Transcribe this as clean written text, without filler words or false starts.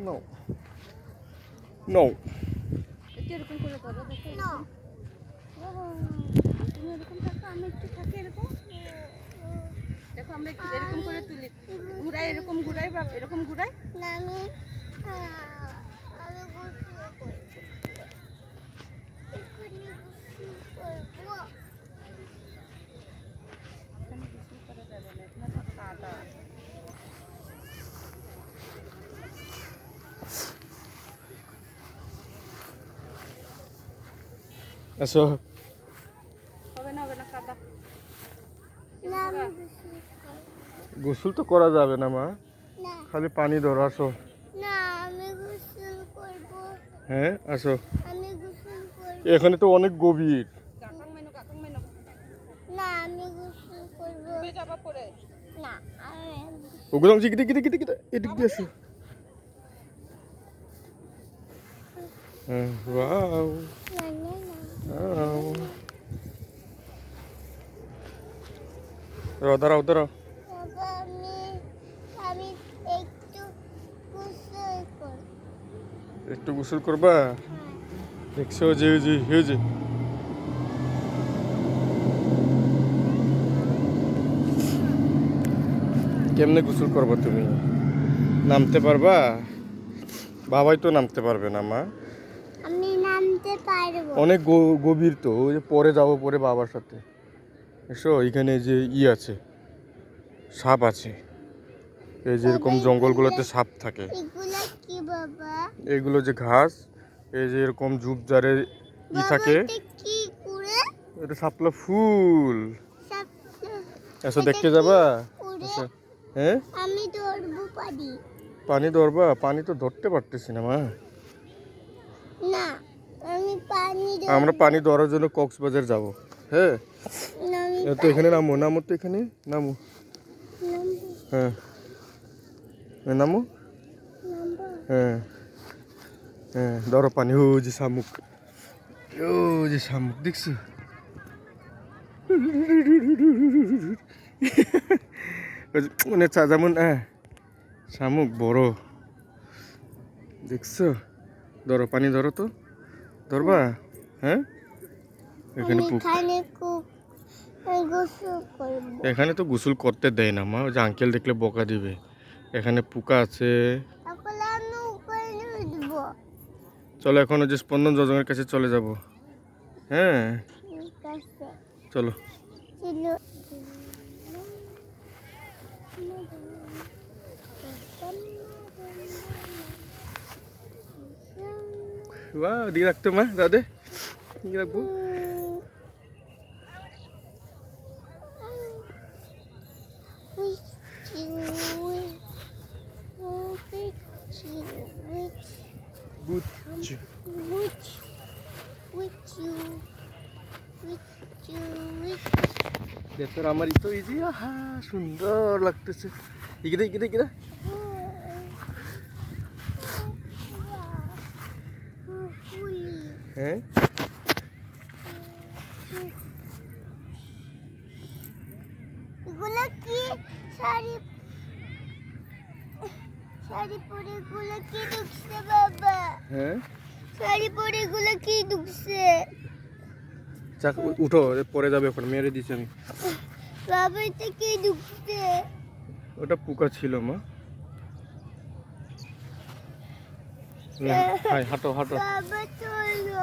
No no একটু এরকম করে করো, দেখো না তুমি এরকম থাকো, আমি একটু থাকি এরকম। দেখো আমরা একটু এরকম করে তুলি, ঘুরাই, এরকম ঘুরাই বা এরকম ঘুরাই। না আমি আমি গোসল করব এখানে গোসল করব এখানে গোসল করা যাবে না, এখানে তো কাদা। আসো হবে না, হবে না, কাদা। না আমি গোসল করব গোসল তো করা যাবে না মা, না খালি পানি ধরো। আসো না আমি গোসল করব হ্যাঁ আসো, আমি গোসল করব এখানে তো অনেক গভীর। কাকাং মেনো, কাকাং মেনো। না আমি গোসল করব তুমি যাবা পরে। না আমি ওগুলো গিতে গিতে গিতে গিতে এদিক দিয়ে আসো। হ্যাঁ ওয়াও না না না ওয়াও। দাঁড়াও দাঁড়াও, বাবা আমি একটু গোসল করব একটু গোসল করবা। দেখছো যে যে হয়ে যে কেমনে গোসল করবা তুমি? নামতে পারবা? বাবাই তো নামতে পারবে না মা, আমি নামতে পারবো অনেক গভীর তো। ওই যে পরে যাবো পরে বাবার সাথে। এসো, এখানে যে আছে, সাপ আছে। এই যে এরকম জঙ্গলগুলোতে সাপ থাকে। এগুলা কি বাবা এগুলো যে ঘাস, এই যে এরকম ঝুপঝাড়ে থাকে। বাবা এটা কি করে এটা শাপলা ফুল। সব এসো দেখতে যাবা? করে আচ্ছা হ্যাঁ, আমি ধরবো পারি পানি ধরবা? পানি তো ধরতে পারতেছি না মা। না আমি পানি আমরা পানি ধরার জন্য কক্সবাজার যাব। হ্যাঁ আমি তো এখানে নামো, নামো তো, এখানে নামো। হ্যাঁ নামো। হ্যাঁ হ্যাঁ ধরো পানি। ও যে শামুক, ও যে শামুক দেখছো? মানে যেমন হ্যাঁ শামুক বড় দেখছো? ধরো পানি ধরো তো, ধরবা? হ্যাঁ এখানে গোসল করবো এখানে তো গোসল করতে দেয় না মা, ওই যে আঙ্কেল দেখলে বকা দিবে। এখানে পোকা আছে। এখন আমি উপরে উঠবো চলো এখন ওই যে স্পন্দন যোজনের কাছে চলে যাব। হ্যাঁ ঠিক আছে চলো। ছিল বা দিয়ে রাখতো মা, দাদে দিয়ে রাখবো। বুঝছি। দেখো আমার তো এই যে আহা সুন্দর লাগতেছে। ইগিরে ইগিরে ইগিরে হ্যাঁ এগুলো কি শাড়ি শাড়ি পরে এগুলো কি ঢুকছে বাবা হ্যাঁ শাড়ি পরে এগুলো কি ঢুকছে চাক উঠো, পরে যাবে এখন, মেরে দিছি আমি। বাবা এটা কি ঢুকছে ওটা পোকা ছিল মা। হাঁটো হাঁটো। বাবা চলো